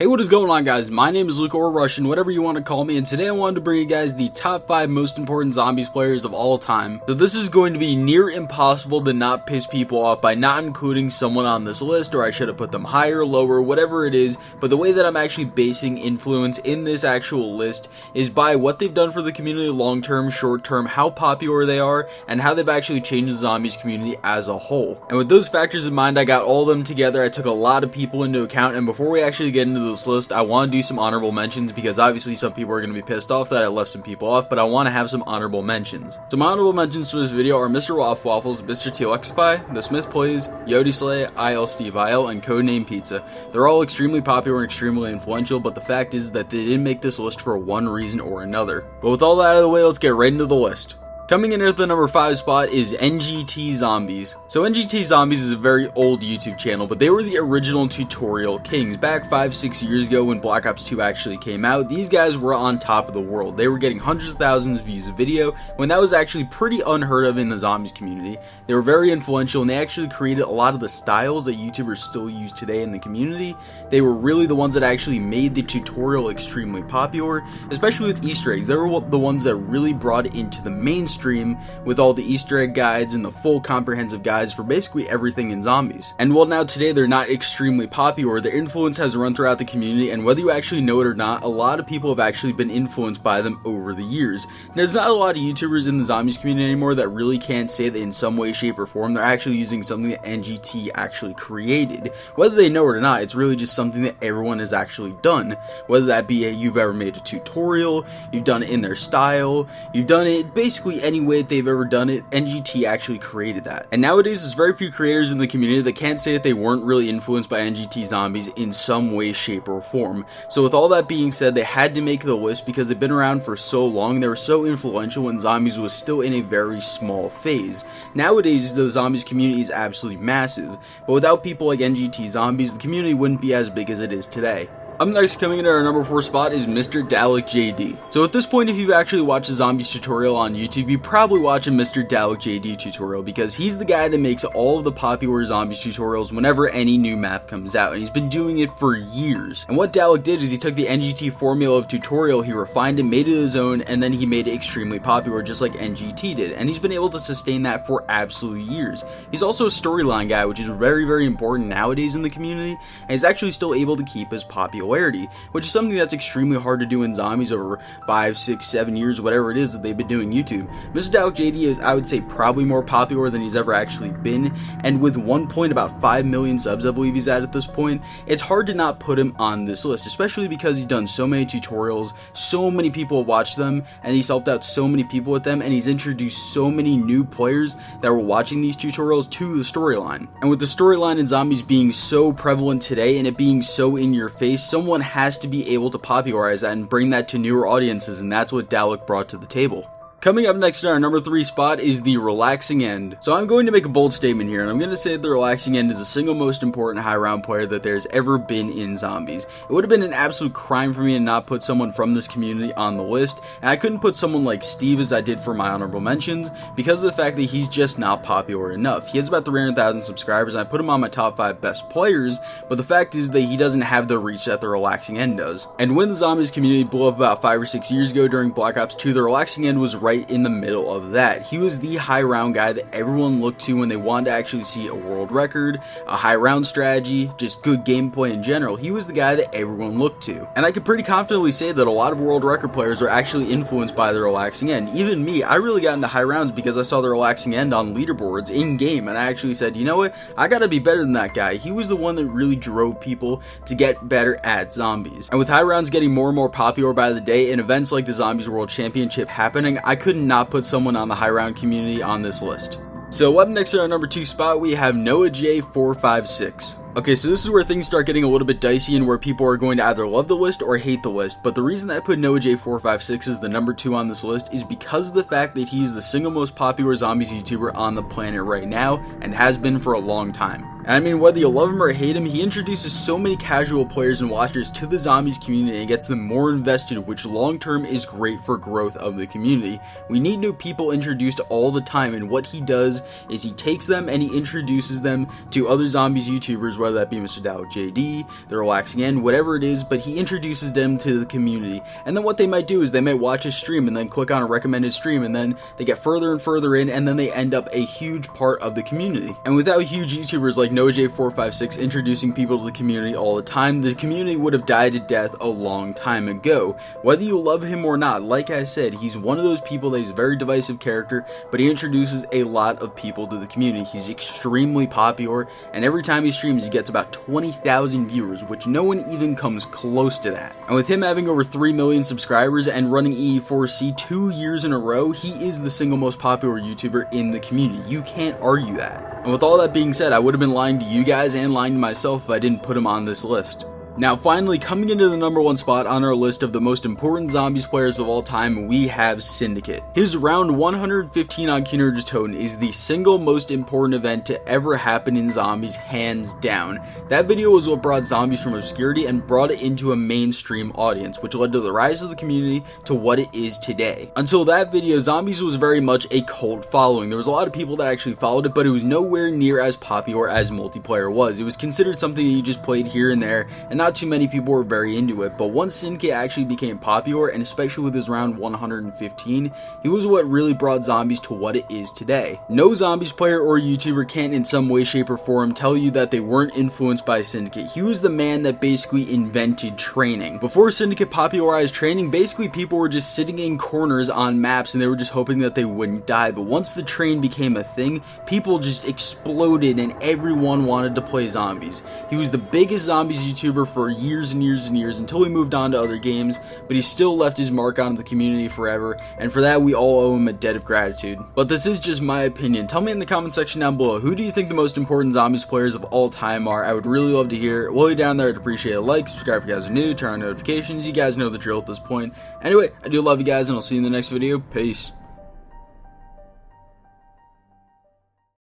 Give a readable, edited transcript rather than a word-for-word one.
Hey, what is going on, guys? My name is Luke, or Russian, whatever you want to call me, and today I wanted to bring you guys the top 5 most important zombies players of all time. So this is going to be near impossible to not piss people off by not including someone on this list, or I should have put them higher, lower, whatever it is, but the way that I'm actually basing influence in this actual list is by what they've done for the community long-term, short-term, how popular they are, and how they've actually changed the zombies community as a whole. And with those factors in mind, I got all of them together. I took a lot of people into account, and before we actually get into this list, I want to do some honorable mentions because obviously some people are going to be pissed off that I left some people off, but I want to have some honorable mentions. So my honorable mentions for this video are Mr. Waffles, Mr. TLXify, The Smith Plays, Yodi Slay, IL Steve IL, and Codename Pizza. They're all extremely popular and extremely influential, but the fact is that they didn't make this list for one reason or another. But with all that out of the way, let's get right into the list. Coming in at the number 5 spot is NGT Zombies. So NGT Zombies is a very old YouTube channel, but they were the original tutorial kings. Back 5-6 years ago when Black Ops 2 actually came out, these guys were on top of the world. They were getting hundreds of thousands of views a video when that was actually pretty unheard of in the zombies community. They were very influential and they actually created a lot of the styles that YouTubers still use today in the community. They were really the ones that actually made the tutorial extremely popular, especially with Easter eggs. They were the ones that really brought it into the mainstream with all the Easter egg guides and the full comprehensive guides for basically everything in zombies. And while now today they're not extremely popular, their influence has run throughout the community, and whether you actually know it or not, a lot of people have actually been influenced by them over the years. There's not a lot of YouTubers in the zombies community anymore that really can't say that in some way, shape, or form they're actually using something that NGT actually created. Whether they know it or not, it's really just something that everyone has actually done. Whether that be you've ever made a tutorial, you've done it in their style, you've done it basically any way that they've ever done it, NGT actually created that. And nowadays there's very few creators in the community that can't say that they weren't really influenced by NGT Zombies in some way, shape, or form. So with all that being said, they had to make the list because they've been around for so long, they were so influential when zombies was still in a very small phase. Nowadays the zombies community is absolutely massive, but without people like NGT Zombies, the community wouldn't be as big as it is today. Up next, coming in at our number 4 spot is Mr. DalekJD. So at this point, if you've actually watched a zombies tutorial on YouTube, you probably watch a Mr. DalekJD tutorial because he's the guy that makes all of the popular zombies tutorials whenever any new map comes out, and he's been doing it for years. And what Dalek did is he took the NGT formula of tutorial, he refined it, made it his own, and then he made it extremely popular just like NGT did, and he's been able to sustain that for absolute years. He's also a storyline guy, which is very, very important nowadays in the community, and he's actually still able to keep his popularity, which is something that's extremely hard to do in zombies over 5, 6, 7 years, whatever it is that they've been doing YouTube. Mr. DalekJD is, I would say, probably more popular than he's ever actually been, and with about 5 million subs I believe he's at this point, it's hard to not put him on this list, especially because he's done so many tutorials, so many people have watched them, and he's helped out so many people with them, and he's introduced so many new players that were watching these tutorials to the storyline. And with the storyline in zombies being so prevalent today and it being so in your face, someone has to be able to popularize that and bring that to newer audiences, and that's what Dalek brought to the table. Coming up next in our number 3 spot is the Relaxing End. So I'm going to make a bold statement here, and I'm going to say that the Relaxing End is the single most important high round player that there's ever been in zombies. It would have been an absolute crime for me to not put someone from this community on the list, and I couldn't put someone like Steve as I did for my honorable mentions because of the fact that he's just not popular enough. He has about 300,000 subscribers, and I put him on my top 5 best players, but the fact is that he doesn't have the reach that the Relaxing End does. And when the zombies community blew up about 5 or 6 years ago during Black Ops 2, the Relaxing End was right in the middle of that. He was the high round guy that everyone looked to when they wanted to actually see a world record, a high round strategy, just good gameplay in general. He was the guy that everyone looked to. And I could pretty confidently say that a lot of world record players are actually influenced by the Relaxing End. Even me, I really got into high rounds because I saw the Relaxing End on leaderboards in game, and I actually said, you know what, I gotta be better than that guy. He was the one that really drove people to get better at zombies. And with high rounds getting more and more popular by the day and events like the Zombies World Championship happening, I could not put someone on the high round community on this list. So up next in our number 2 spot, we have Noah J456. Okay, so this is where things start getting a little bit dicey and where people are going to either love the list or hate the list, but the reason that I put Noah J456 as the number 2 on this list is because of the fact that he's the single most popular zombies YouTuber on the planet right now and has been for a long time. And I mean, whether you love him or hate him, he introduces so many casual players and watchers to the Zombies community and gets them more invested, which long term is great for growth of the community. We need new people introduced all the time, and what he does is he takes them and he introduces them to other Zombies YouTubers, whether that be Mr. DalekJD, The Relaxing End, whatever it is, but he introduces them to the community. And then what they might do is they might watch a stream and then click on a recommended stream, and then they get further and further in, and then they end up a huge part of the community. And without huge YouTubers like NoJ456 introducing people to the community all the time, the community would have died to death a long time ago. Whether you love him or not, like I said, he's one of those people that is a very divisive character, but he introduces a lot of people to the community. He's extremely popular, and every time he streams he gets about 20,000 viewers, which no one even comes close to that. And with him having over 3 million subscribers and running EE4C 2 years in a row, he is the single most popular YouTuber in the community. You can't argue that. And with all that being said, I would have been lying to you guys and lying to myself if I didn't put him on this list. Now finally, coming into the number 1 spot on our list of the most important Zombies players of all time, we have Syndicate. His round 115 on Kinder's Totem is the single most important event to ever happen in Zombies, hands down. That video was what brought Zombies from obscurity and brought it into a mainstream audience, which led to the rise of the community to what it is today. Until that video, Zombies was very much a cult following. There was a lot of people that actually followed it, but it was nowhere near as popular as multiplayer was. It was considered something that you just played here and there, and not too many people were very into it. But once Syndicate actually became popular, and especially with his round 115, he was what really brought Zombies to what it is today. No Zombies player or YouTuber can in some way, shape, or form tell you that they weren't influenced by Syndicate. He was the man that basically invented training. Before Syndicate popularized training, basically people were just sitting in corners on maps and they were just hoping that they wouldn't die. But once the train became a thing, people just exploded and everyone wanted to play Zombies. He was the biggest Zombies YouTuber for years and years and years until he moved on to other games, but he still left his mark on the community forever, and for that we all owe him a debt of gratitude. But this is just my opinion. Tell me in the comment section down below, who do you think the most important Zombies players of all time are? I would really love to hear it. While you're down there, I'd appreciate a like, subscribe if you guys are new, turn on notifications. You guys know the drill at this point. Anyway, I do love you guys, and I'll see you in the next video. Peace.